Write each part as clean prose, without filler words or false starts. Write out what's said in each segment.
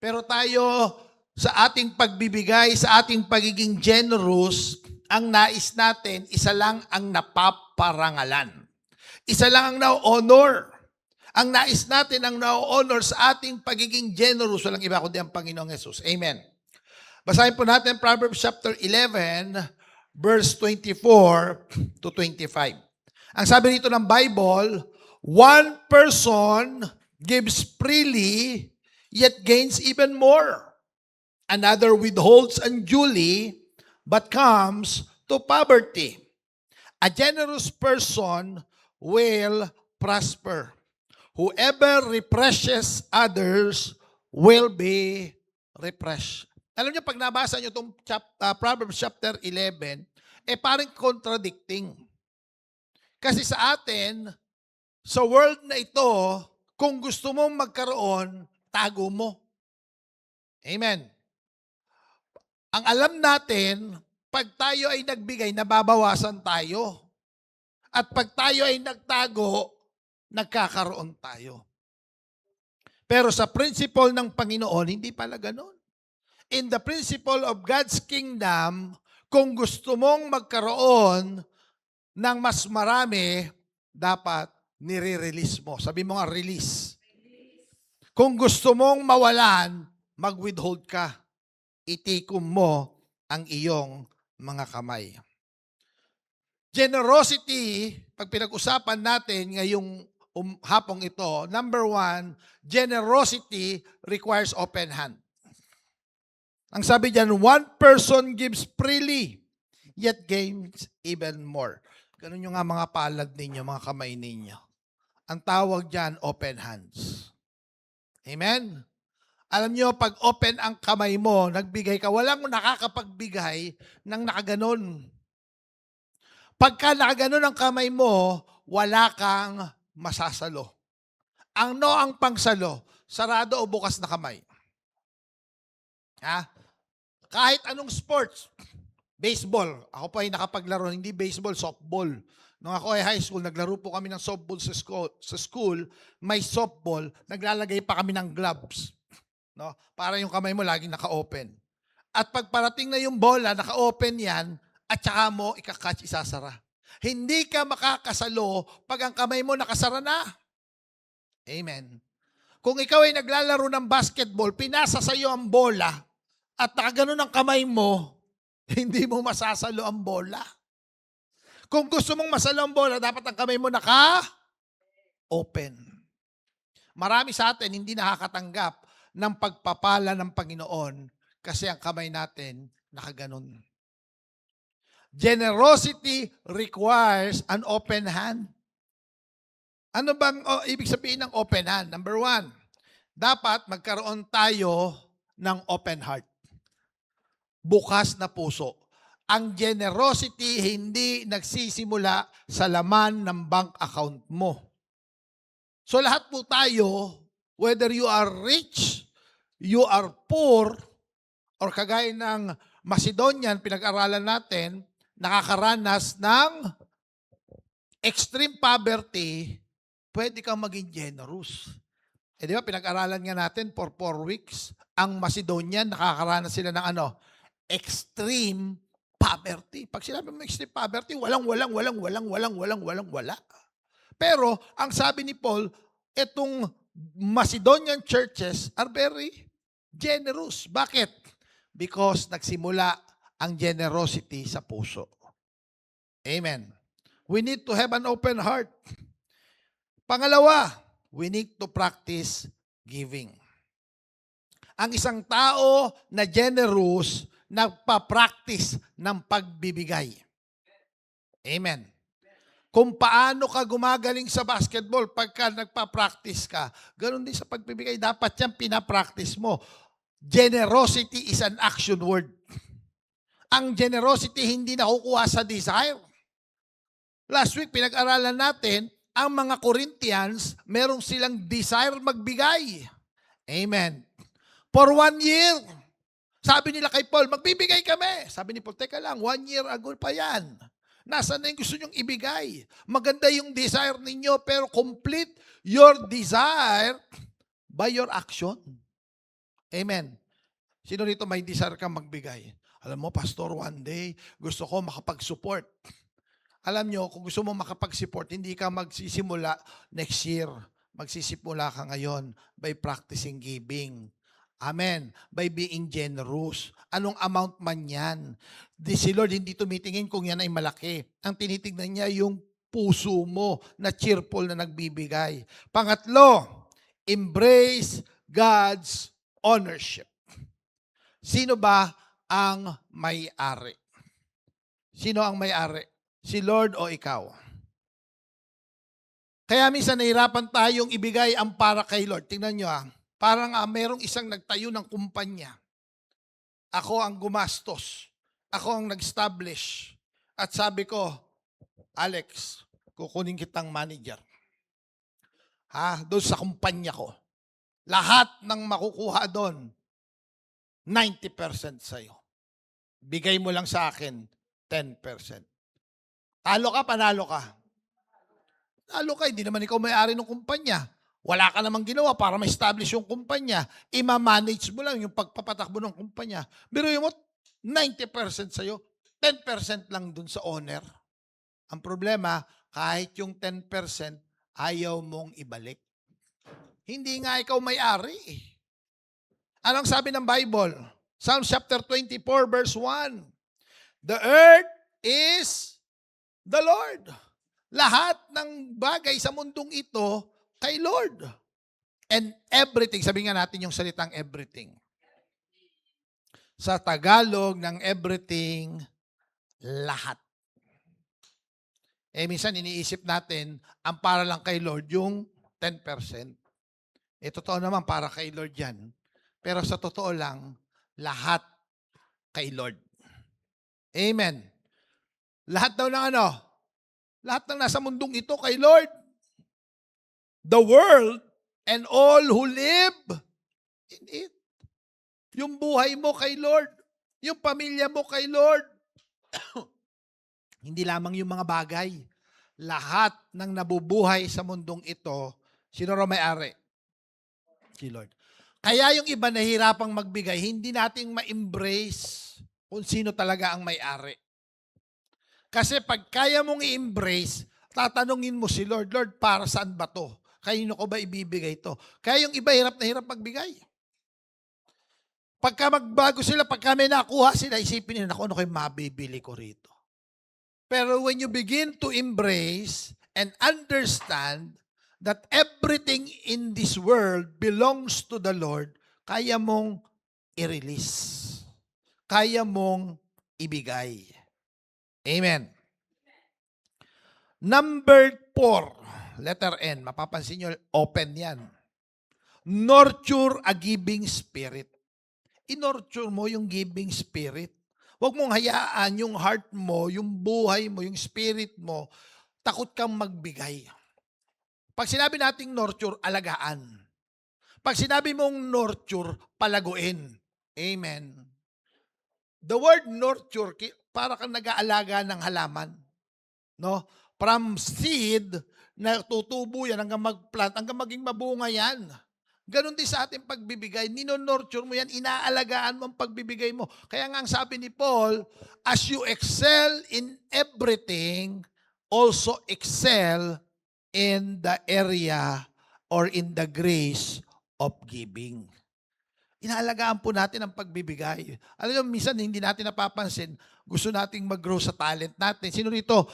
Pero tayo, sa ating pagbibigay, sa ating pagiging generous, ang nais natin, isa lang ang napaparangalan. Isa lang ang na-honor. Ang nais natin ang na-honor sa ating pagiging generous, walang iba kundi ang Panginoong Yesus. Amen. Basahin po natin Proverbs chapter 11, verse 24 to 25. Ang sabi dito ng Bible, one person gives freely, yet gains even more. Another withholds unduly, but comes to poverty. A generous person will prosper. Whoever represses others will be repressed. Alam niyo, pag nabasa niyo itong Proverbs chapter 11, parang contradicting. Kasi sa atin, sa world na ito, kung gusto mong magkaroon, tago mo. Amen. Ang alam natin, pag tayo ay nagbigay, nababawasan tayo. At pag tayo ay nagtago, nagkakaroon tayo. Pero sa principle ng Panginoon, hindi pala ganun. In the principle of God's kingdom, kung gusto mong magkaroon ng mas marami, dapat nire-release mo. Sabi mo nga, release. Kung gusto mong mawalan, mag-withhold ka. Itikom mo ang iyong mga kamay. Generosity, pag pinag-usapan natin ngayong hapong ito, number one, generosity requires open hand. Ang sabi diyan, one person gives freely, yet gains even more. Ganun yung nga mga palad ninyo, mga kamay ninyo. Ang tawag diyan, open hands. Amen? Alam nyo, pag open ang kamay mo, nagbigay ka, walang nakakapagbigay ng nakaganon. Pagka nakaganon ang kamay mo, wala kang masasalo. Ang pangsalo, sarado o bukas na kamay. Ha? Kahit anong sports, baseball, ako pa ay nakapaglaro, hindi baseball, softball. Nung ako ay high school, naglaro po kami ng softball sa school, may softball, naglalagay pa kami ng gloves. No? Para yung kamay mo laging naka-open. At pag parating na yung bola, naka-open yan, at saka mo ikakatch, isasara. Hindi ka makakasalo pag ang kamay mo nakasara na. Amen. Kung ikaw ay naglalaro ng basketball, pinasa sa iyo ang bola, at nakaganon ang kamay mo, hindi mo masasalo ang bola. Kung gusto mong masalo ang bola, dapat ang kamay mo naka-open. Marami sa atin hindi nakakatanggap ng pagpapala ng Panginoon kasi ang kamay natin nakaganon. Generosity requires an open hand. Ano bang ibig sabihin ng open hand? Number one, dapat magkaroon tayo ng open heart. Bukas na puso. Ang generosity hindi nagsisimula sa laman ng bank account mo. So lahat po tayo, whether you are rich, you are poor, or kagaya ng Macedonian, pinag-aralan natin, nakakaranas ng extreme poverty, pwede kang maging generous. Di ba, pinag-aralan nga natin for 4 weeks, ang Macedonian, nakakaranas sila ng extreme poverty. Pag sinabi mo extreme poverty, wala. Pero, ang sabi ni Paul, itong Macedonian churches are very generous. Bakit? Because nagsimula ang generosity sa puso. Amen. We need to have an open heart. Pangalawa, we need to practice giving. Ang isang tao na generous, nagpa-practice ng pagbibigay. Amen. Kung paano ka gumagaling sa basketball pagka nagpa-practice ka, ganoon din sa pagbibigay. Dapat yan pinapractice mo. Generosity is an action word. Ang generosity hindi nakukuha sa desire. Last week, pinag-aralan natin, ang mga Corinthians, merong silang desire magbigay. Amen. For 1 year, sabi nila kay Paul, magbibigay kami. Sabi ni Paul, teka lang, 1 year ago pa yan. Nasaan na yung gusto nyong ibigay? Maganda yung desire ninyo, pero complete your desire by your action. Amen. Sino rito may desire kang magbigay? Alam mo, Pastor, one day, gusto ko makapag-support. Alam nyo, kung gusto mo makapag-support, hindi ka magsisimula next year. Magsisimula ka ngayon by practicing giving. Amen. By being generous. Anong amount man yan. Si Lord hindi tumitingin kung yan ay malaki. Ang tinitingnan niya yung puso mo na cheerful na nagbibigay. Pangatlo, embrace God's ownership. Sino ba ang may-ari? Sino ang may-ari? Si Lord o ikaw? Kaya minsan nahirapan tayong ibigay ang para kay Lord. Tingnan nyo parang merong isang nagtayo ng kumpanya. Ako ang gumastos. Ako ang nag-establish. At sabi ko, Alex, kukunin kitang manager. Doon sa kumpanya ko. Lahat ng makukuha doon, 90% sa'yo. Bigay mo lang sa akin 10%. Talo ka, panalo ka. Talo ka, hindi naman ikaw may-ari ng kumpanya. Wala ka namang ginawa para ma-establish yung kumpanya. Ima-manage mo lang yung pagpapatakbo ng kumpanya. Biruin mo, 90% sa'yo, 10% lang dun sa owner. Ang problema, kahit yung 10%, ayaw mong ibalik. Hindi nga ikaw may-ari. Anong sabi ng Bible? Psalm chapter 24 verse 1. The earth is the Lord. Lahat ng bagay sa mundong ito kay Lord. And everything, sabi nga natin yung salitang everything. Sa Tagalog ng everything, lahat. Minsan iniisip natin, ang para lang kay Lord yung 10%. Totoo naman para kay Lord yan. Pero sa totoo lang, lahat kay Lord. Amen. Lahat daw ng lahat ng nasa mundong ito kay Lord. The world and all who live in it. Yung buhay mo kay Lord. Yung pamilya mo kay Lord. Hindi lamang yung mga bagay. Lahat ng nabubuhay sa mundong ito, sino raw may-ari? Si Lord. Kaya yung iba nahihirapang magbigay, hindi nating ma-embrace kung sino talaga ang may-ari. Kasi pag kaya mong i-embrace, tatanungin mo si Lord, Lord, para saan ba to? Kanino ko ba ibibigay to? Kaya yung iba hirap na hirap magbigay. Pagka magbago sila, pagka may nakuha sila, isipin nila, ano kayo mabibili ko rito? Pero when you begin to embrace and understand that everything in this world belongs to the Lord, kaya mong i-release. Kaya mong ibigay. Amen. Number 4, letter N. Mapapansin nyo, open yan. Nurture a giving spirit. I-nurture mo yung giving spirit. Huwag mong hayaan yung heart mo, yung buhay mo, yung spirit mo, takot kang magbigay. Pag sinabi nating nurture, alagaan. Pag sinabi mong nurture, palaguin. Amen. The word nurture, para kang nag-aalaga ng halaman. No? From seed, na tutubo yan hanggang mag-plant, hanggang maging mabunga yan. Ganon din sa ating pagbibigay. Nino-nurture mo yan, inaalagaan mo ang pagbibigay mo. Kaya nga ang sabi ni Paul, as you excel in everything, also excel in the area or in the grace of giving. Inaalagaan po natin ang pagbibigay. Alam mo, minsan hindi natin napapansin, gusto nating mag-grow sa talent natin. Sino rito,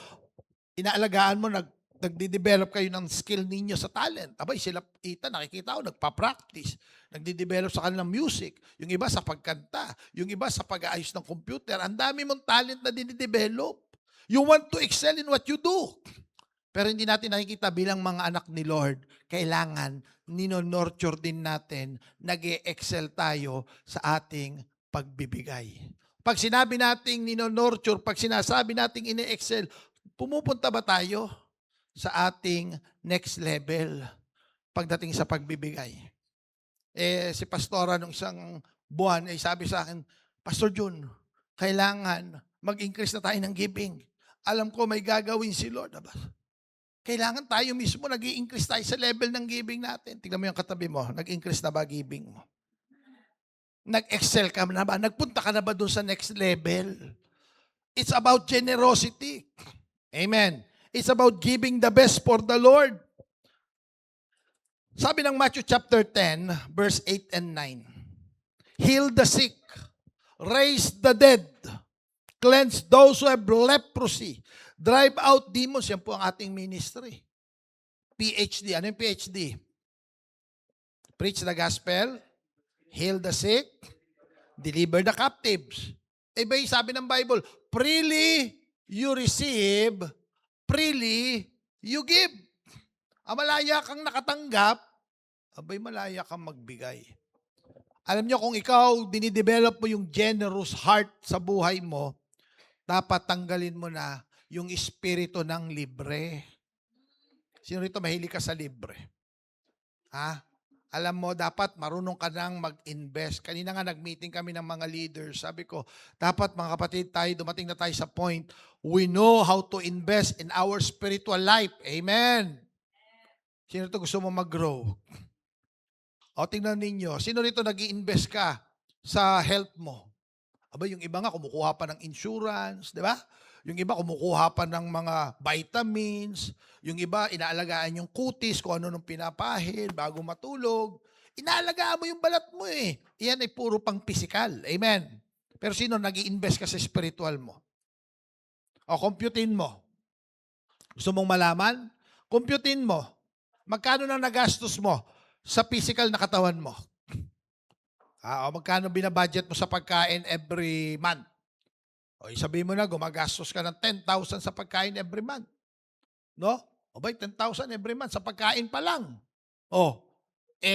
inaalagaan mo, nagde-develop kayo ng skill ninyo sa talent. Abay, sila, nakikita ko, nagpa-practice, nagde-develop sa kanilang music. Yung iba sa pagkanta, yung iba sa pag-aayos ng computer. Ang dami mong talent na dinidevelop. You want to excel in what you do. Pero hindi natin nakikita bilang mga anak ni Lord, kailangan nino-nurture din natin, nag-e-excel tayo sa ating pagbibigay. Pag sinabi nating nino-nurture, pag sinasabi nating ine-excel, pumupunta ba tayo sa ating next level pagdating sa pagbibigay? Si Pastora nung isang buwan ay sabi sa akin, Pastor Jun, kailangan mag-increase na tayo ng giving. Alam ko may gagawin si Lord. Kailangan tayo mismo nag-i-increase tayo sa level ng giving natin. Tingnan mo yung katabi mo, nag-increase na ba giving mo? Nag-excel ka na ba? Nagpunta ka na ba dun sa next level? It's about generosity. Amen. It's about giving the best for the Lord. Sabi ng Matthew chapter 10, verse 8 and 9. Heal the sick, raise the dead, cleanse those who have leprosy, drive out demons. Yan po ang ating ministry. PhD. Ano yung PhD? Preach the gospel, heal the sick, deliver the captives. Iba yung sabi ng Bible, freely you receive, freely you give. Malaya kang nakatanggap, abay malaya kang magbigay. Alam nyo, kung ikaw dinidevelop mo yung generous heart sa buhay mo, dapat tanggalin mo na yung espiritu ng libre. Sino rito mahilig ka sa libre? Ha? Alam mo, dapat marunong ka nang mag-invest. Kanina nga nag-meeting kami ng mga leaders. Sabi ko, dapat mga kapatid tayo, dumating na tayo sa point, we know how to invest in our spiritual life. Amen. Sino rito gusto mo mag-grow? O tingnan ninyo, sino rito nag-i-invest ka sa health mo? Aba, yung iba nga kumukuha pa ng insurance, di ba? Yung iba kumukuha pa ng mga vitamins, yung iba inaalagaan yung kutis, kung ano nung pinapahid bago matulog. Inaalagaan mo yung balat mo eh. Iyan ay puro pang physical. Amen. Pero sino nag-i-invest ka sa spiritual mo? O, computein mo. Gusto mong malaman? Computein mo. Magkano nang nagastos mo sa physical na katawan mo? O magkano binabudget mo sa pagkain every month? O sabihin mo na, gumagastos ka ng 10,000 sa pagkain every month. No? O ba, 10,000 every month sa pagkain pa lang. O,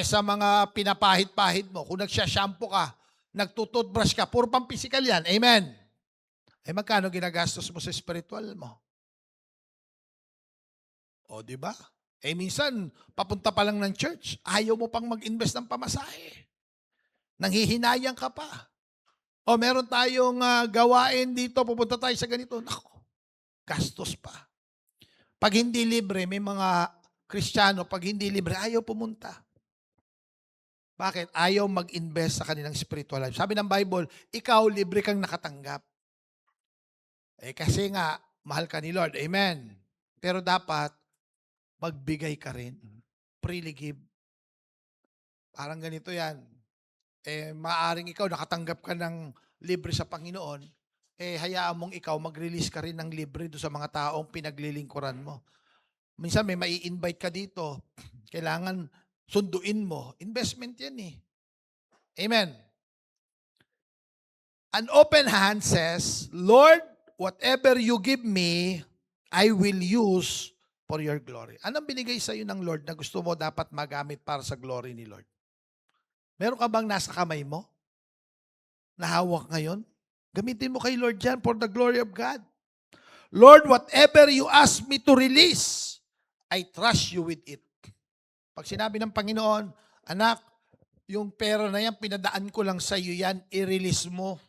sa mga pinapahid-pahid mo, kung nagsya-shampoo ka, nagtututbrush ka, puro pang physical yan. Amen. Magkano ginagastos mo sa spiritual mo? O, di ba? Minsan, papunta pa lang ng church, ayaw mo pang mag-invest ng pamasahe. Nanghihinayang ka pa. O meron tayong gawain dito, pupunta tayo sa ganito. Nako, gastos pa. Pag hindi libre, may mga Kristiyano, pag hindi libre, ayaw pumunta. Bakit? Ayaw mag-invest sa kanilang spiritual life. Sabi ng Bible, ikaw libre kang nakatanggap. Kasi nga, mahal ka ni Lord. Amen. Pero dapat, magbigay ka rin. Freely give. Parang ganito yan. Maaring ikaw nakatanggap ka ng libre sa Panginoon, hayaan mong ikaw mag-release ka rin ng libre do sa mga taong pinaglilingkuran mo. Minsan may mai-invite ka dito, kailangan sunduin mo. Investment yan eh. Amen. An open hand says, Lord, whatever you give me, I will use for your glory. Anong binigay sa iyo ng Lord na gusto mo dapat magamit para sa glory ni Lord? Meron ka bang nasa kamay mo? Nahawak ngayon? Gamitin mo kay Lord yan for the glory of God. Lord, whatever you ask me to release, I trust you with it. Pag sinabi ng Panginoon, anak, yung pera na yan, pinadaan ko lang sa iyo yan, i-release mo.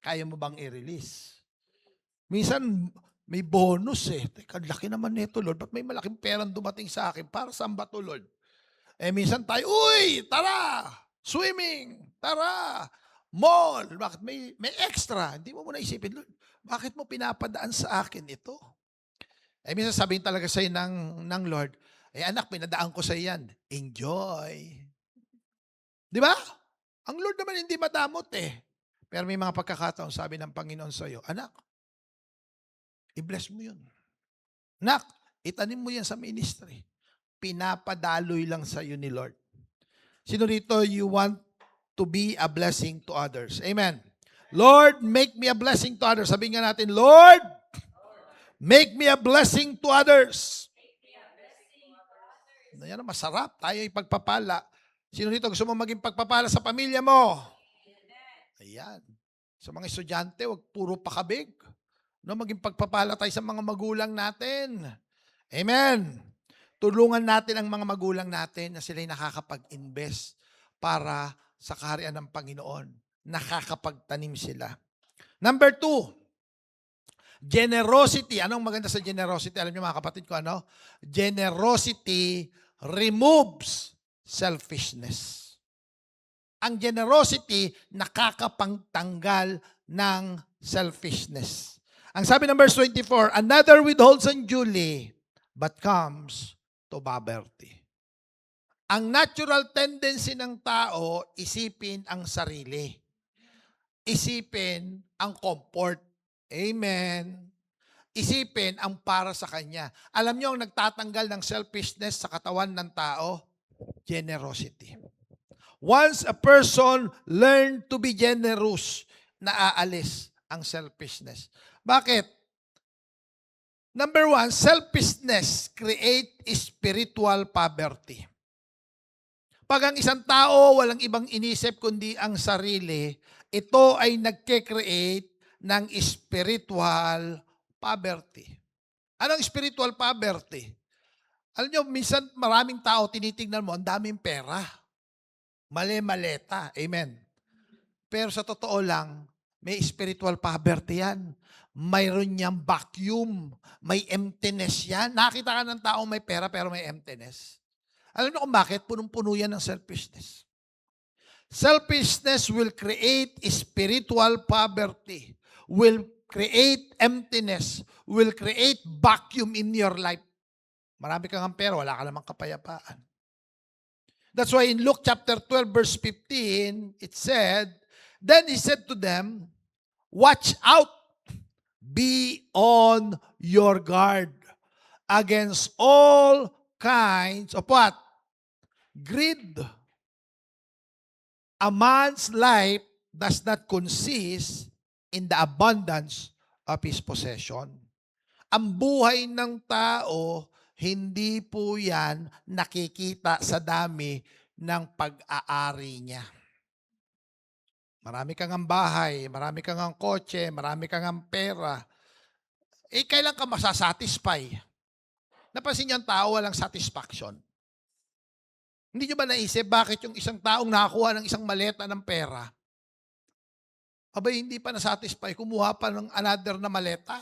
Kaya mo bang i-release? Minsan, may bonus eh. Teka, laki naman nito, Lord. Ba't may malaking perang dumating sa akin? Para saan ba to, Lord? Minsan tayo, uy, tara, swimming, tara, mall. Bakit may extra? Hindi mo muna isipin, Lord, bakit mo pinapadaan sa akin ito? Minsan sabihin talaga sa'yo ng Lord, anak, pinadaan ko sa'yo yan. Enjoy. Di ba? Ang Lord naman hindi madamot eh. Pero may mga pagkakataon, sabi ng Panginoon sa'yo, anak, i-bless mo yun. Anak, itanim mo yan sa ministry. Pinapadaloy lang sa iyo ni Lord. Sino rito you want to be a blessing to others? Amen. Lord, make me a blessing to others. Sabihin nga natin, Lord, make me a blessing to others. Yan, masarap. Tayo ipagpapala. Sino rito gusto mo maging pagpapala sa pamilya mo? Ayan. Sa mga estudyante, wag puro pakabig. No, maging pagpapala tayo sa mga magulang natin. Amen. Tulungan natin ang mga magulang natin na sila'y nakakapag-invest para sa kaharian ng Panginoon. Nakakapagtanim sila. Number 2, generosity. Anong maganda sa generosity? Alam niyo mga kapatid ko, ano? Generosity removes selfishness. Ang generosity nakakapagtanggal ng selfishness. Ang sabi ng verse 24, another withholds unduly, but comes to poverty. Ang natural tendency ng tao, isipin ang sarili. Isipin ang comfort. Amen. Isipin ang para sa kanya. Alam niyo ang nagtatanggal ng selfishness sa katawan ng tao? Generosity. Once a person learn to be generous, naaalis ang selfishness. Bakit? Number one, selfishness create spiritual poverty. Pag ang isang tao walang ibang inisip kundi ang sarili, ito ay nagke-create ng spiritual poverty. Anong spiritual poverty? Alam nyo, minsan maraming tao tinitingnan mo, ang daming pera. Mali-maleta. Amen. Pero sa totoo lang, may spiritual poverty yan. Mayroon niyang vacuum. May emptiness yan. Nakita ka ng tao may pera pero may emptiness. Alam niyo kung bakit? Punong-puno yan ng selfishness. Selfishness will create spiritual poverty, will create emptiness, will create vacuum in your life. Marami kang pera, wala ka namang kapayapaan. That's why in Luke chapter 12 verse 15, it said, then he said to them, watch out, be on your guard against all kinds of what? Greed. A man's life does not consist in the abundance of his possession. Ang buhay ng tao, hindi po yan nakikita sa dami ng pag-aari niya. Marami kang ang bahay, marami kang ang kotse, marami kang ang pera. Kailan ka masasatisfy? Napansin niyo ang tao walang satisfaction. Hindi niyo ba naisip bakit yung isang taong nakakuha ng isang maleta ng pera, abay hindi pa nasatisfy, kumuha pa ng another na maleta?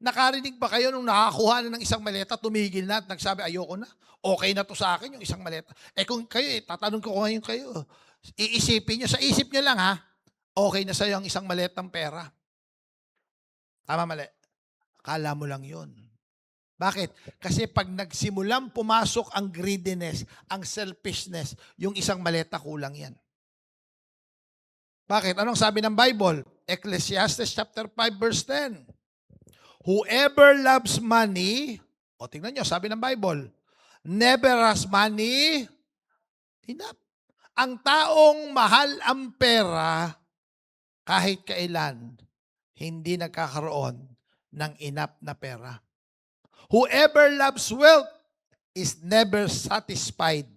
Nakarinig ba kayo nung nakakuha na ng isang maleta, tumigil na at nagsabi, ayoko na. Okay na to sa akin yung isang maleta. Kung kayo, tatanong ko ngayon kayo, iisipin nyo, sa isip nyo lang ha, okay na sa'yo ang isang maletang pera. Tama, mali? Akala mo lang yun. Bakit? Kasi pag nagsimulang pumasok ang greediness, ang selfishness, yung isang maleta kulang yan. Bakit? Anong sabi ng Bible? Ecclesiastes chapter 5 verse 10. Whoever loves money, o tingnan nyo, sabi ng Bible, never has money enough. Ang taong mahal ang pera, kahit kailan, hindi nagkakaroon ng enough na pera. Whoever loves wealth is never satisfied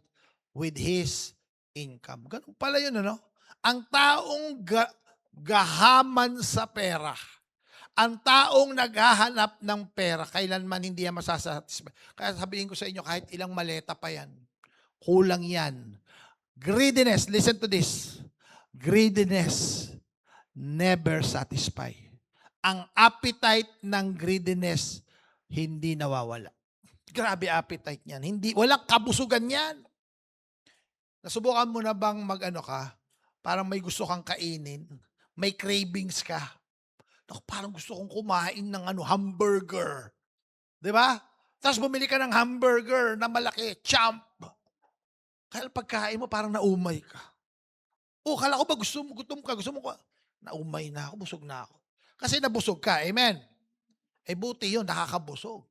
with his income. Ganun pala yun, ano? Ang taong gahaman sa pera, ang taong naghahanap ng pera, kailanman hindi yan masasatisfy. Kaya sabihin ko sa inyo, kahit ilang maleta pa yan, kulang yan. Greediness, listen to this. Greediness never satisfy. Ang appetite ng greediness, hindi nawawala. Grabe appetite niyan. Walang kabusugan yan. Nasubukan mo na bang parang may gusto kang kainin, may cravings ka. Parang gusto kong kumain ng hamburger. Di ba? Tapos bumili ka ng hamburger na malaki, champ. Kaya pagkain mo, parang naumay ka. Kala ko ba gutom ka? Gusto mo ko? Naumay na ako, busog na ako. Kasi nabusog ka, amen? Buti yun, nakakabusog.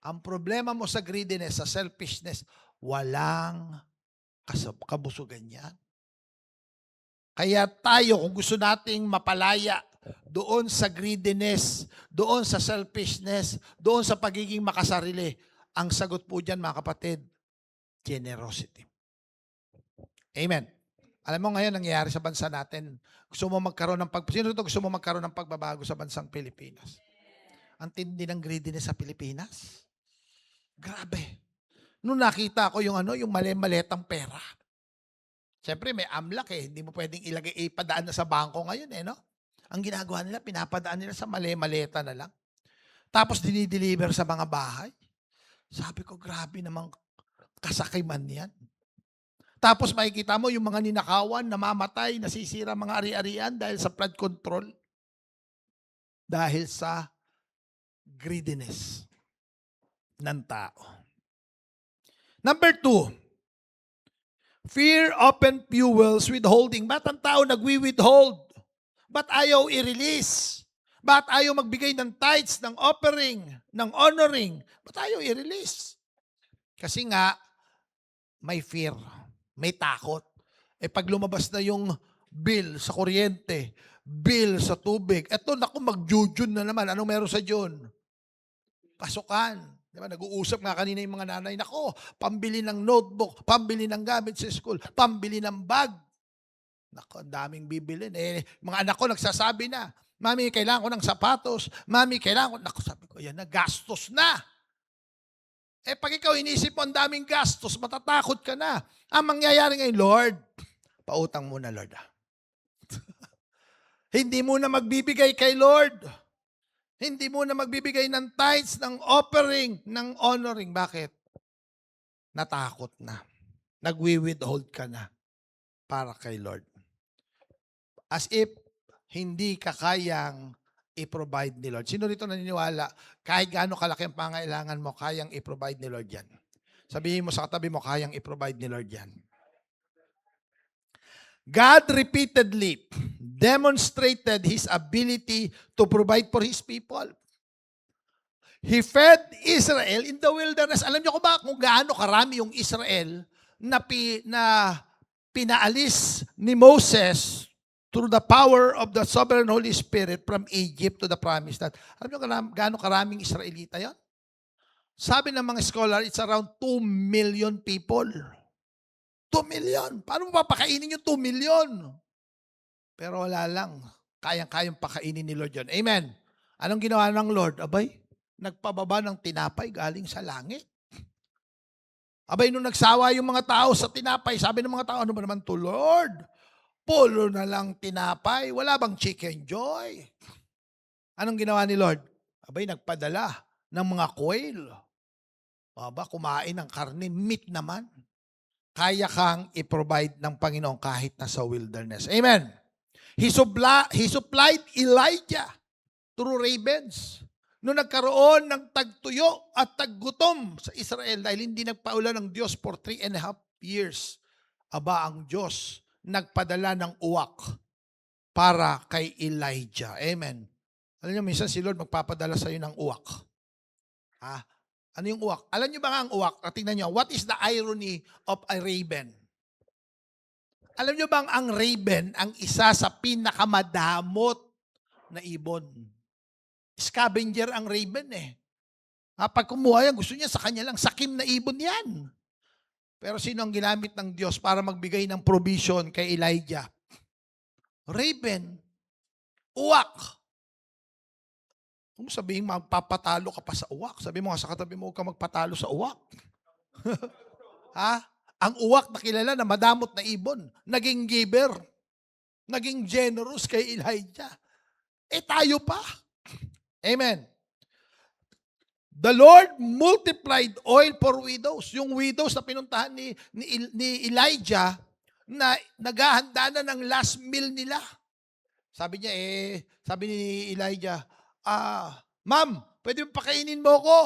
Ang problema mo sa greediness, sa selfishness, walang kabusugan yan. Kaya tayo, kung gusto nating mapalaya doon sa greediness, doon sa selfishness, doon sa pagiging makasarili, ang sagot po dyan, mga kapatid, generosity. Amen. Alam mo ngayon, nangyayari sa bansa natin, gusto mo magkaroon ng gusto mo magkaroon ng pagbabago sa bansang Pilipinas? Ang tindi ng greediness sa Pilipinas. Grabe. Nung nakita ko yung mali-maletang pera. Siyempre, may amlak hindi mo pwedeng ipadaan na sa bangko ngayon no? Ang ginagawa nila, pinapadaan nila sa mali-maleta na lang. Tapos dinideliver sa mga bahay. Sabi ko, grabe namang kasakiman yan. Tapos makikita mo yung mga ninakawan, namamatay, nasisira mga ari-arian dahil sa flood control. Dahil sa greediness ng tao. Number 2, fear often fuels withholding. Ba't ang tao nagwi-withhold? Ba't ayaw i-release? Ba't ayaw magbigay ng tithes, ng offering, ng honoring? Ba't ayaw i-release? Kasi nga, may fear, may takot. Pag lumabas na yung bill sa kuryente, bill sa tubig, eto, naku, mag-jujun na naman. Anong meron sa June? Pasukan. Diba? Nag-uusap nga kanina yung mga nanay, nako, pambili ng notebook, pambili ng gamit sa school, pambili ng bag. Nako, ang daming bibilin. Mga anak ko nagsasabi na, Mami, kailangan ko ng sapatos. Mami, kailangan ko. Nako, sabi ko, yan na, gastos na. Pag ikaw inisip mo ang daming gastos, matatakot ka na. Ang mangyayari ngayon, Lord, pautang muna, Lord. Hindi mo na magbibigay kay Lord. Hindi mo na magbibigay ng tithes, ng offering, ng honoring. Bakit? Natakot na. Nagwi-withhold ka na para kay Lord. As if hindi ka kayang i-provide ni Lord. Sino rito naniniwala, kahit gaano kalaki ang pangailangan mo, kayang i-provide ni Lord yan? Sabihin mo sa katabi mo, kayang i-provide ni Lord yan. God repeatedly demonstrated His ability to provide for His people. He fed Israel in the wilderness. Alam niyo kung gaano karami yung Israel na pinaalis ni Moses through the power of the sovereign Holy Spirit from Egypt to the promised land. Alam niyo gaano karaming Israelita yon? Sabi ng mga scholar, it's around 2 million people. 2 million. Paano mo papakainin yung 2 million? Pero wala lang. Kayang-kayang pakainin ni Lord yun. Amen. Anong ginawa ng Lord? Abay, nagpababa ng tinapay galing sa langit. Abay, nung nagsawa yung mga tao sa tinapay, sabi ng mga tao, ano ba naman to, Lord? Pulo na lang tinapay. Wala bang chicken joy? Anong ginawa ni Lord? Abay, nagpadala ng mga quail. Aba, kumain ng karne, meat naman. Kaya kang i-provide ng Panginoon kahit nasa wilderness. Amen. He supplied Elijah through ravens. Noong nagkaroon ng tagtuyo at taggutom sa Israel dahil hindi nagpaulan ng Diyos for 3.5 years, aba ang Diyos nagpadala ng uwak para kay Elijah. Amen. Alam niyo, minsan si Lord magpapadala sa iyo ng uwak. Ano yung uwak? Alam niyo ba ang uwak? Tingnan niyo, what is the irony of a raven? Alam niyo bang ang raven ang isa sa pinakamadamot na ibon? Scavenger ang raven Pag kumuha yan, gusto niya sa kanya lang, sakim na ibon yan. Pero sino ang ginamit ng Diyos para magbigay ng provision kay Elijah? Raven. Uwak. Kung sabihin magpapatalo ka pa sa uwak, sabi mo nga sa katabi mo, huwag ka magpatalo sa uwak. Ang uwak na kilala na madamot na ibon, naging giver, naging generous kay Elijah. Tayo pa. Amen. The Lord multiplied oil for widows. Yung widows na pinuntahan ni Elijah na naghahanda na ng last meal nila. Sabi niya, sabi ni Elijah, Ma'am, pwede mo pakainin mo ko?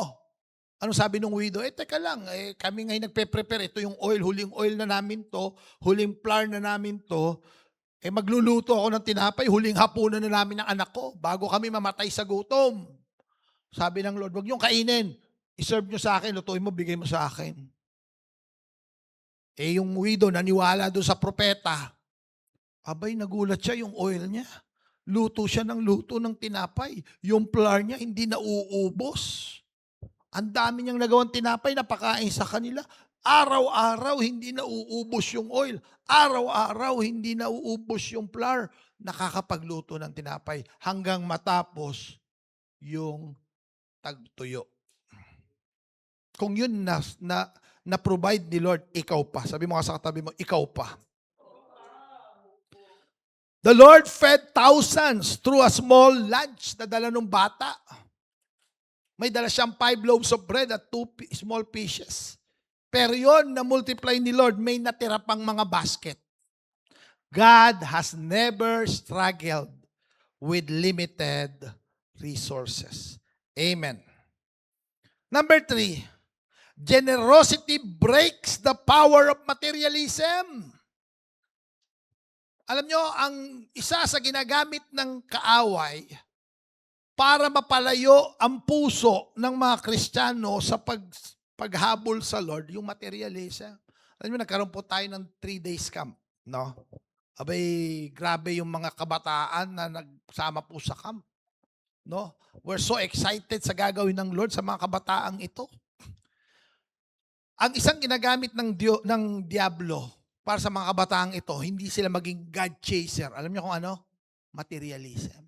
Ano sabi ng widow? Teka lang, kami ngayon nagpe-prepare. Ito yung oil, huling oil na namin to, huling flour na namin to. Magluluto ako ng tinapay, huling hapunan na namin ng anak ko, bago kami mamatay sa gutom. Sabi ng Lord, wag niyong kainin. I-serve niyo sa akin, lutuin mo, bigay mo sa akin. Yung widow, naniwala doon sa propeta. Abay, nagulat siya yung oil niya. Luto siya ng luto ng tinapay. Yung flour niya, hindi nauubos. Ang dami niyang nagawang tinapay, napakain sa kanila. Araw-araw, hindi nauubos yung oil. Araw-araw, hindi nauubos yung flour. Nakakapagluto ng tinapay hanggang matapos yung tagtuyo. Kung yun na-provide ni Lord, ikaw pa. Sabi mo nga sa katabi mo, ikaw pa. The Lord fed thousands through a small lunch na dala ng bata. May dala siyang 5 loaves of bread at 2 small fishes. Pero yon na multiply ni Lord, may natira pang mga basket. God has never struggled with limited resources. Amen. Number 3, generosity breaks the power of materialism. Alam nyo, ang isa sa ginagamit ng kaaway para mapalayo ang puso ng mga Kristiyano sa paghabol sa Lord, yung materialism. Alam nyo, nagkaroon po tayo ng 3 days camp. No? Abay, grabe yung mga kabataan na nagsama po sa camp. No? We're so excited sa gagawin ng Lord sa mga kabataang ito. Ang isang ginagamit ng Diablo para sa mga kabataang ito, hindi sila maging God chaser. Alam niyo kung ano? Materialism.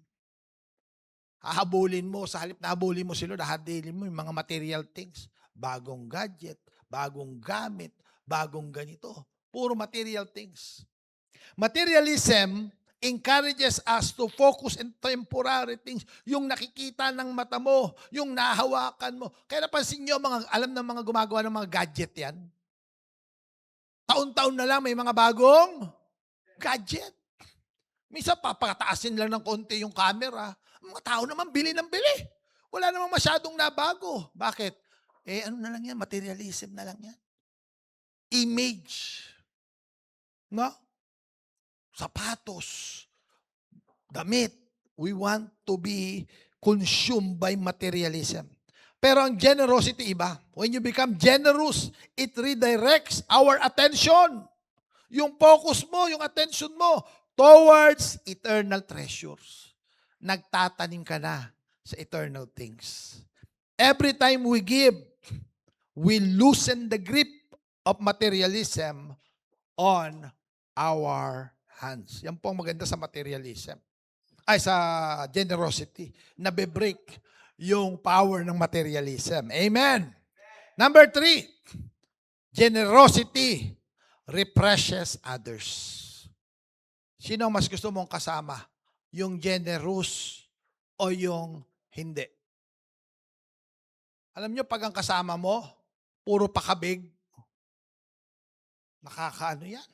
Hahabulin mo, sa halip na habulin mo si Lord, hahadilin mo yung mga material things. Bagong gadget, bagong gamit, bagong ganito. Puro material things. Materialism encourages us to focus on temporary things. Yung nakikita ng mata mo, yung nahawakan mo. Kaya napansin nyo, alam ng mga gumagawa ng mga gadget yan? Taon-taon na lang may mga bagong gadget. Minsan papataasin lang ng konti yung camera. Mga tao naman bili ng bili. Wala namang masyadong nabago. Bakit? Ano na lang yan? Materialism na lang yan. Image. No? Sapatos. Damit. We want to be consumed by materialism. Pero ang generosity iba. When you become generous, it redirects our attention. Yung focus mo, yung attention mo, towards eternal treasures. Nagtatanim ka na sa eternal things. Every time we give, we loosen the grip of materialism on our hands. Yan po ang maganda sa materialism. Sa generosity. Nabe-break yung power ng materialism. Amen. Number 3, generosity refreshes others. Sino mas gusto mong kasama? Yung generous o yung hindi? Alam nyo, pag ang kasama mo, puro pakabig, nakakaano yan.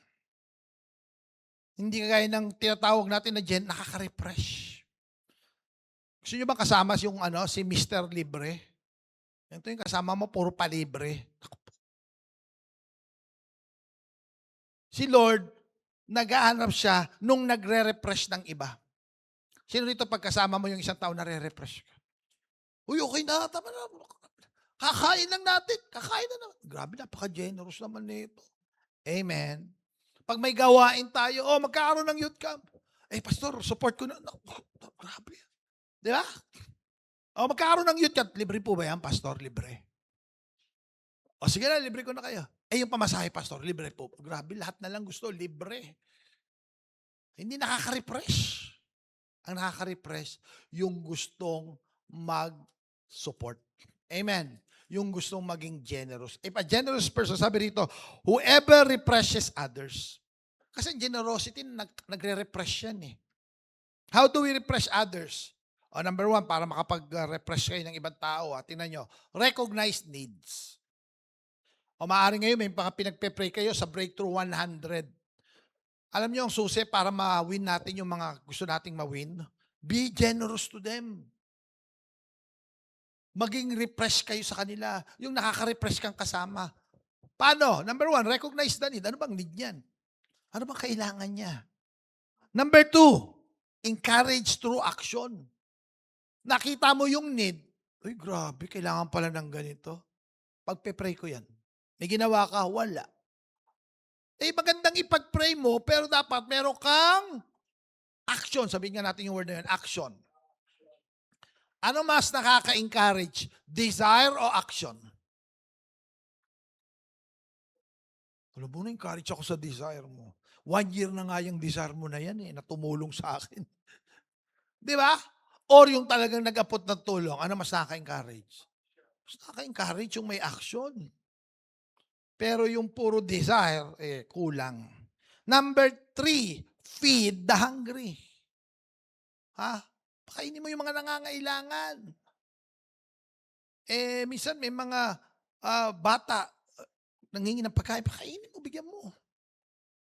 Hindi kagaya ng tinatawag natin na nakaka-refresh. Gusto nyo bang kasama si Mr. Libre? Ito yung kasama mo, puro palibre. Si Lord, naghahanap siya nung nagre-refresh ng iba. Sino dito pagkasama mo yung isang tao na re-refresh ka? Uy, okay na, tama na. Kakain lang natin. Kakain na naman. Grabe, napaka-generous naman nito. Amen. Pag may gawain tayo, magkakaroon ng youth camp. Pastor, support ko na. Grabe. Di ba? Magkakaroon ng youth camp. Libre po ba yan, Pastor? Libre. Sige na, libre ko na kayo. Yung pamasahe, Pastor, libre po. Grabe, lahat na lang gusto, libre. Hindi nakaka-refresh. Ang nakaka-refresh, yung gustong mag-support. Amen. Yung gustong maging generous. If a generous person, sabi rito, whoever refreshes others. Kasi generosity, nagre-refresh yan eh. How do we refresh others? Number 1, para makapag-refresh kayo ng ibang tao. Tingnan nyo, recognize needs. Maaari ngayon, may pinagpe-pray kayo sa Breakthrough 100. Alam niyo ang susi para ma-win natin yung mga gusto nating ma-win? Be generous to them. Maging refresh kayo sa kanila. Yung nakaka-refresh kang kasama. Paano? Number 1, recognize the need. Ano bang need niyan? Ano bang kailangan niya? Number 2, encourage through action. Nakita mo yung need. Uy, grabe, kailangan pala ng ganito. Pagpe-pray ko yan. May ginawa ka, wala. Magandang ipag-pray mo, pero dapat meron kang action. Sabihin nga natin yung word na yun, action. Ano mas nakaka-encourage? Desire o action? Alam mo, na-encourage ako sa desire mo. 1 year na nga yung desire mo na yan na tumulong sa akin. Di ba? Or yung talagang nag-apot ng tulong, ano mas nakaka-encourage? Mas nakaka-encourage yung may action. Pero yung puro desire, kulang. Number 3, feed the hungry. Pakainin mo yung mga nangangailangan. Minsan may mga bata, nanghingi ng pagkain, pakainin mo, bigyan mo.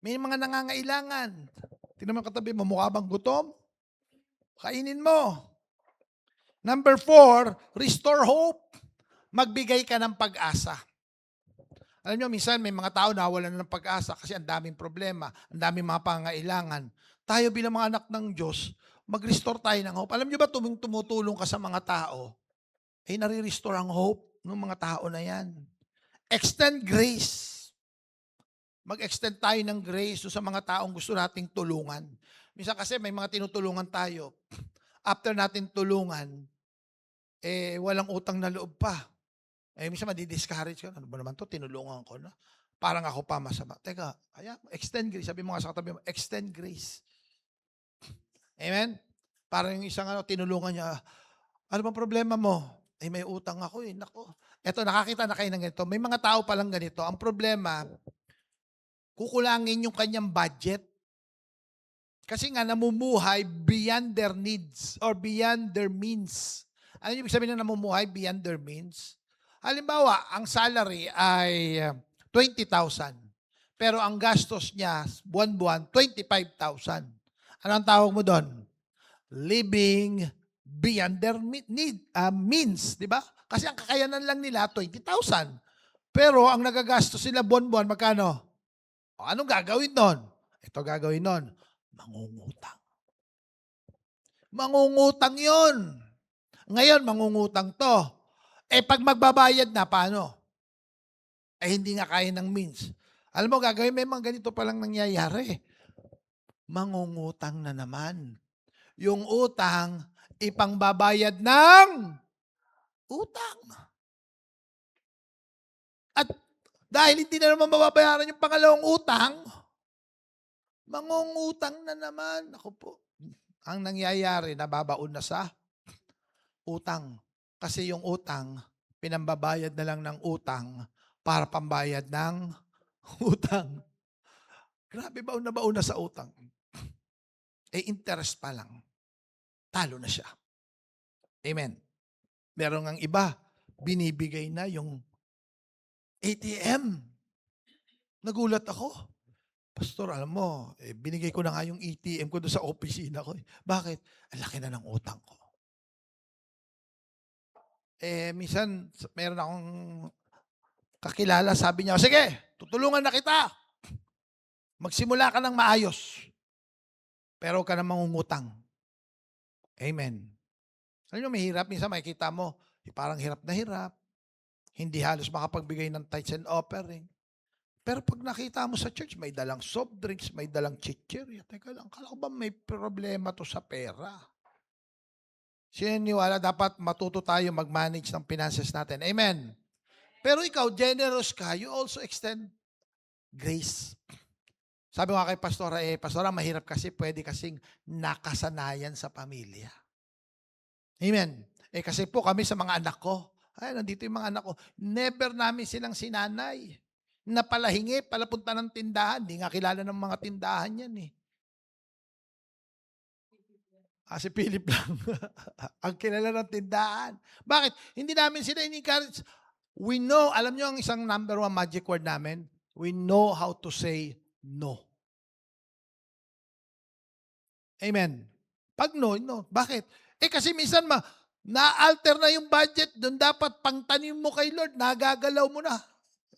May mga nangangailangan. Tingnan mo ang katabi mo, mukha bang gutom? Kainin mo. Number 4, restore hope. Magbigay ka ng pag-asa. Alam nyo, minsan may mga tao nawalan na ng pag-asa kasi ang daming problema, ang daming mga pangailangan. Tayo bilang mga anak ng Diyos, mag-restore tayo ng hope. Alam nyo ba, tumutulong ka sa mga tao, nare-restore ang hope ng mga tao na yan. Extend grace. Mag-extend tayo ng grace sa mga taong gusto nating tulungan. Minsan kasi may mga tinutulungan tayo. After natin tulungan, walang utang na loob pa. Minsan madi-discourage ka. Ano ba naman to? Tinulungan ko na. Parang ako pa masama. Teka, extend grace. Sabi mo nga sa katabi mo, extend grace. Amen? Parang yung isang tinulungan niya, ano bang problema mo? May utang ako eh. Nako. Eto, nakakita na kayo ng ganito. May mga tao palang ganito. Ang problema, kukulangin yung kanyang budget. Kasi nga namumuhay beyond their needs or beyond their means. Ano yung ibig sabihin na namumuhay beyond their means? Halimbawa, ang salary ay 20,000. Pero ang gastos niya, buwan-buwan, 25,000. Ano ang tawag mo doon? Living beyond their means. Di ba? Kasi ang kakayanan lang nila, 20,000. Pero ang nagagastos sila buwan-buwan, magkano? Anong gagawin nun? Ito gagawin nun. Mangungutang. Mangungutang yun. Ngayon, mangungutang to. Pag magbabayad na, paano? Hindi nga kaya ng means. Alam mo, gagawin, may mga ganito palang nangyayari. Mangungutang na naman. Yung utang, ipangbabayad ng utang. At dahil hindi na naman mababayaran yung pangalawang utang, mangungutang na naman. Ako po, ang nangyayari, nababaon na sa utang. Kasi yung utang, pinambabayad na lang ng utang para pambayad ng utang. Grabe, baon na sa utang. Interest pa lang. Talo na siya. Amen. Meron ang iba, binibigay na yung ATM. Nagulat ako. Pastor, alam mo, binigay ko na nga yung ATM ko doon sa opisina ko. Bakit? Ang laki na ng utang ko. Minsan, meron akong kakilala, sabi niya, sige, tutulungan na kita. Magsimula ka ng maayos. Pero huwag ka na mangungutang. Amen. Alam niyo, may hirap. Minsan makikita mo, parang hirap na hirap. Hindi halos makapagbigay ng tithes and offering. Pero pag nakita mo sa church, may dalang soft drinks, may dalang chichirya. Teka lang, kala ko ba may problema to sa pera? Sininiwala, dapat matuto tayo mag-manage ng finances natin. Amen. Pero ikaw, generous ka, you also extend grace. Sabi ko nga kay Pastora, Pastora, mahirap kasi, pwede kasing nakasanayan sa pamilya. Amen. Kasi po kami sa mga anak ko, nandito yung mga anak ko, never namin silang sinanay. Napalahingi, palapunta ng tindahan. Hindi nga kilala ng mga tindahan yan eh. Si Philip lang. Ang kilala ng tindahan. Bakit? Hindi namin sila in-encourage. We know, alam nyo ang isang number 1 magic word namin? We know how to say no. Amen. Pag no. Bakit? Kasi minsan na-alter na yung budget, doon dapat pangtanim mo kay Lord, nagagalaw mo na.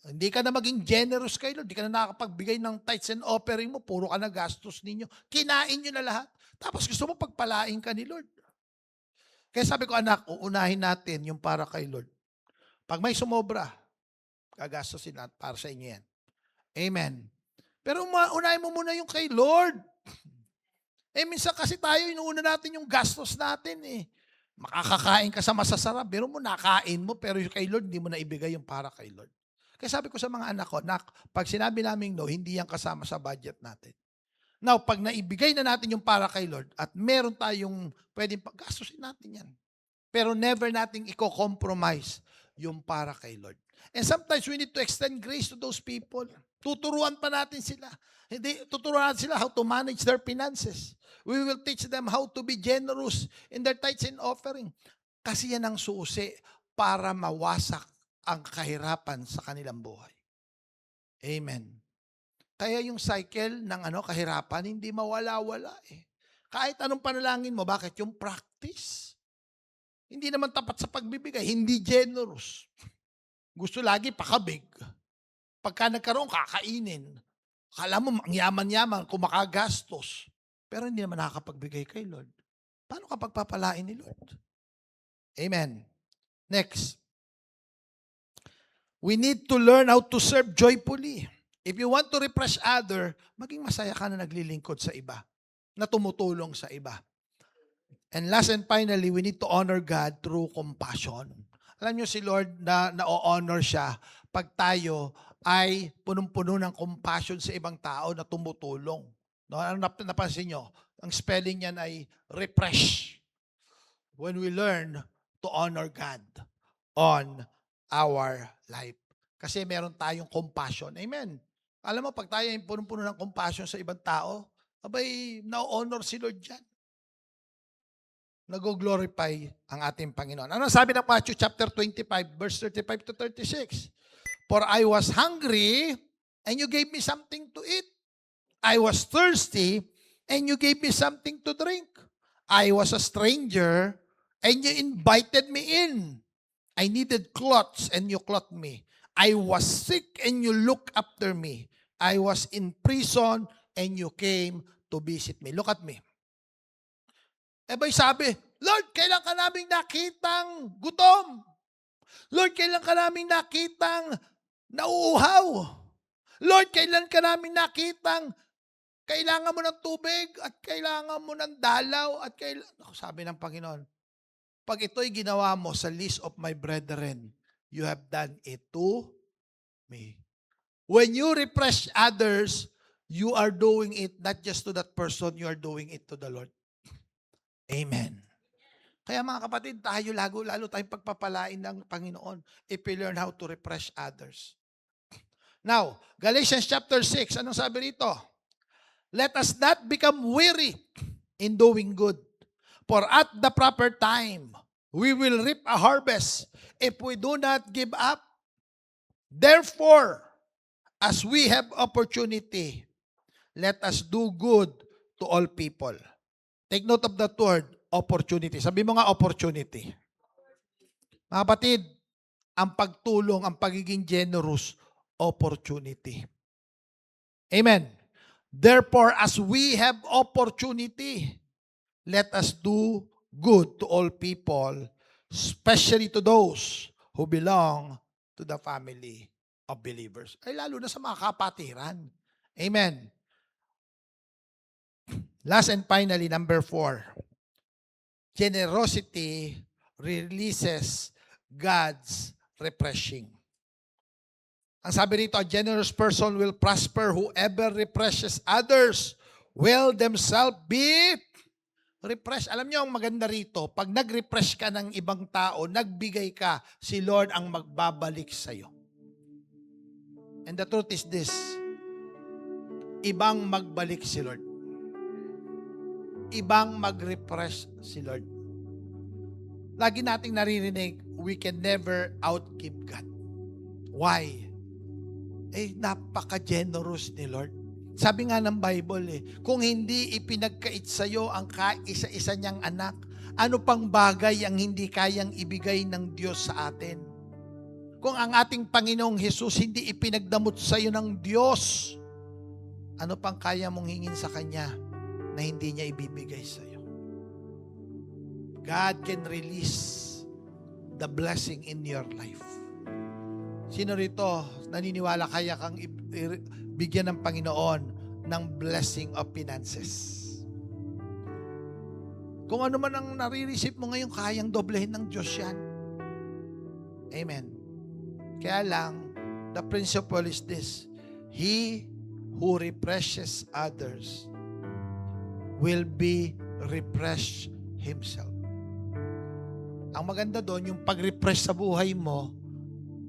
Hindi ka na maging generous kay Lord, hindi ka na nakakapagbigay ng tithes and offering mo, puro ka na gastos ninyo. Kinain nyo na lahat. Tapos gusto mo pagpalain ka ni Lord. Kaya sabi ko, anak, uunahin natin yung para kay Lord. Pag may sumobra, gagastosin natin para sa inyo yan. Amen. Pero unahin mo muna yung kay Lord. Minsan kasi tayo, inuuna natin yung gastos natin eh. Makakakain ka sa masasarap, pero mo nakain mo, pero yung kay Lord, hindi mo na ibigay yung para kay Lord. Kaya sabi ko sa mga anak ko, pag sinabi namin no, hindi yan kasama sa budget natin. Now, pag naibigay na natin yung para kay Lord at meron tayong pwedeng paggastusin natin yan. Pero never nating i-compromise yung para kay Lord. And sometimes we need to extend grace to those people. Tuturuan pa natin sila. Tuturuan natin sila how to manage their finances. We will teach them how to be generous in their tithes and offering. Kasi yan ang susi para mawasak ang kahirapan sa kanilang buhay. Amen. Kaya yung cycle ng kahirapan, hindi mawala-wala eh. Kahit anong panalangin mo, bakit? Yung practice. Hindi naman tapat sa pagbibigay, hindi generous. Gusto lagi pakabig. Pagka nagkaroon, kakainin. Akala mo, ang yaman-yaman, kumakagastos. Pero hindi naman nakakapagbigay kay Lord. Paano ka pagpapalain ni Lord? Amen. Next. We need to learn how to serve joyfully. If you want to refresh other, maging masaya ka na naglilingkod sa iba, na tumutulong sa iba. And last and finally, we need to honor God through compassion. Alam nyo si Lord na na-honor siya pag tayo ay punong-puno ng compassion sa ibang tao na tumutulong. No? Ano napansin nyo? Ang spelling niyan ay refresh. When we learn to honor God on our life. Kasi meron tayong compassion. Amen. Alam mo, pag tayo ay punong-puno ng compassion sa ibang tao, abay, na-honor si Lord dyan. Nag-glorify ang ating Panginoon. Ano sabi ng Matthew chapter 25, verse 35 to 36? For I was hungry, and you gave me something to eat. I was thirsty, and you gave me something to drink. I was a stranger, and you invited me in. I needed clothes, and you clothed me. I was sick, and you looked after me. I was in prison, and you came to visit me. Look at me. Ba'y sabi, Lord, kailan ka naming nakitang gutom? Lord, kailan ka naming nakitang nauuhaw? Lord, kailan ka naming nakitang kailangan mo ng tubig at kailangan mo ng dalaw at sabi ng Panginoon, pag ito'y ginawa mo sa least of my brethren, you have done it to me. When you refresh others, you are doing it not just to that person, you are doing it to the Lord. Amen. Kaya mga kapatid, tayo lalo tayong pagpapalain ng Panginoon if we learn how to refresh others. Now, Galatians chapter 6, anong sabi rito? Let us not become weary in doing good, for at the proper time, we will reap a harvest if we do not give up. Therefore, as we have opportunity, let us do good to all people. Take note of that word, opportunity. Sabi mo nga, opportunity. Mga kapatid, ang pagtulong, ang pagiging generous, opportunity. Amen. Therefore, as we have opportunity, let us do good to all people, especially to those who belong to the family of believers. Ay lalo na sa mga kapatiran. Amen. Last and finally, number 4. Generosity releases God's refreshing. Ang sabi rito, a generous person will prosper. Whoever refreshes others will themselves be refreshed. Alam niyo ang maganda rito, pag nag-refresh ka ng ibang tao, nagbigay ka, si Lord ang magbabalik sa'yo. And the truth is this, ibang magbalik si Lord. Ibang mag-refresh si Lord. Lagi nating naririnig, we can never outgive God. Why? Napaka-generous ni Lord. Sabi nga ng Bible kung hindi ipinagkait sa'yo ang kaisa-isa niyang anak, ano pang bagay ang hindi kayang ibigay ng Diyos sa atin? Kung ang ating Panginoong Hesus hindi ipinagdamot sa'yo ng Diyos, ano pang kaya mong hingin sa Kanya na hindi niya ibibigay sa'yo? God can release the blessing in your life. Sino rito naniniwala kaya kang bigyan ng Panginoon ng blessing of finances? Kung ano man ang nare-receive mo ngayon, kayang doblehin ng Diyos yan. Amen. Kaya lang, the principle is this, he who refreshes others will be refreshed himself. Ang maganda doon, yung pag-refresh sa buhay mo,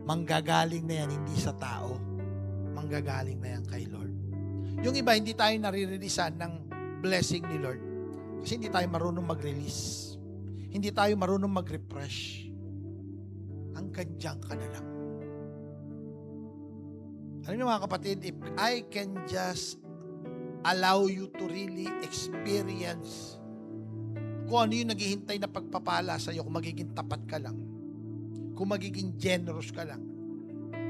manggagaling na yan, hindi sa tao. Manggagaling na yan kay Lord. Yung iba, hindi tayo narireleasean ng blessing ni Lord. Kasi hindi tayo marunong mag-release. Hindi tayo marunong mag-refresh. Hanggang dyan ka na lang. Alam niyo mga kapatid, if I can just allow you to really experience kung ano yung naghihintay na pagpapala sa iyo, kung magiging tapat ka lang, kung magiging generous ka lang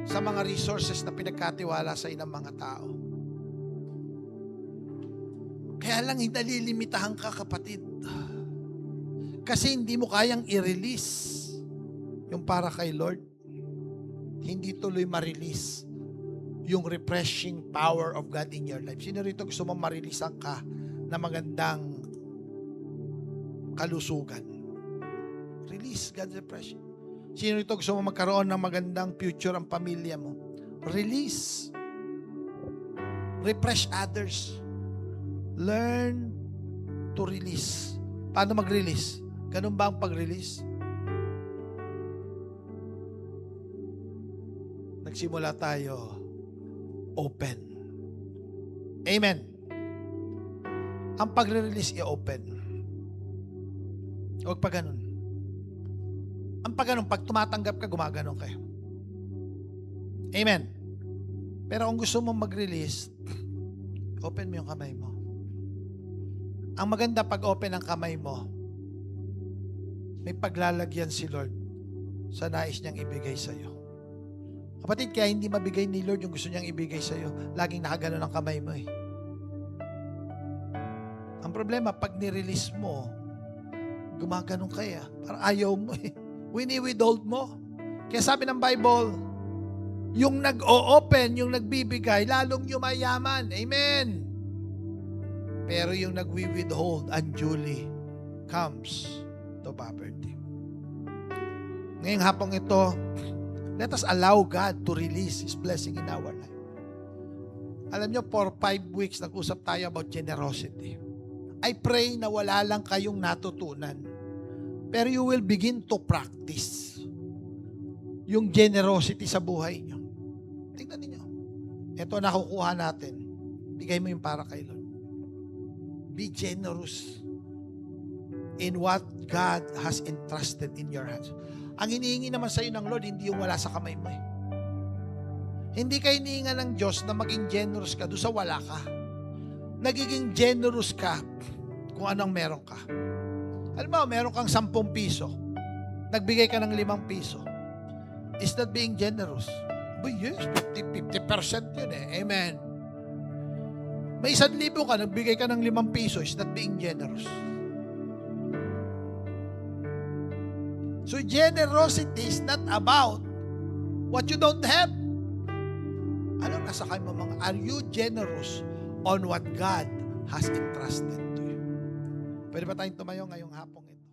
sa mga resources na pinagkatiwala sa ng mga tao. Kaya lang nalilimitahan ka, kapatid. Kasi hindi mo kayang i-release yung para kay Lord. Hindi tuloy ma-release yung refreshing power of God in your life. Sino rito gusto mong ma-releasean ka na magandang kalusugan? Release God's refreshing. Sino rito gusto mong magkaroon ng magandang future ang pamilya mo? Release. Refresh others. Learn to release. Paano mag-release? Ganun ba ang pag-release? Nagsimula tayo open. Amen. Ang pag-release i-open. Huwag pa ganun. Ang pag ganun, pag tumatanggap ka, gumaganon kayo. Amen. Pero kung gusto mong mag-release, open mo yung kamay mo. Ang maganda pag open ang kamay mo, may paglalagyan si Lord sa nais niyang ibigay sa iyo. Kapatid, kaya hindi mabigay ni Lord yung gusto niyang ibigay sa iyo. Laging nakagano ng kamay mo eh. Ang problema, pag nirelease mo, gumaganon kaya. Parang ayaw mo eh. Wini-withhold mo. Kaya sabi ng Bible, yung nag-o-open, yung nagbibigay, lalong yumayaman. Amen. Pero yung nag-withhold unduly comes to poverty. Ngayong hapong ito, let us allow God to release His blessing in our life. Alam nyo, for 5 weeks, nag-usap tayo about generosity. I pray na wala lang kayong natutunan. Pero you will begin to practice yung generosity sa buhay nyo. Tingnan niyo. Ito nakukuha natin. Bigay mo yung para kay Lord. Be generous in what God has entrusted in your hands. Ang hinihingi naman sa iyo ng Lord, hindi yung wala sa kamay mo eh. Hindi ka hinihinga ng Diyos na maging generous ka doon sa wala ka. Nagiging generous ka kung anong meron ka. Alam mo, meron kang 10 piso. Nagbigay ka ng 5 piso. Is that being generous? But yes, 50% yun eh. Amen. May 1,000 ka, nagbigay ka ng 5 piso. Is that being generous? So generosity is not about what you don't have. Anong nasa kayo mga? Are you generous on what God has entrusted to you? Pwede ba tayong tumayo ngayong hapong ito?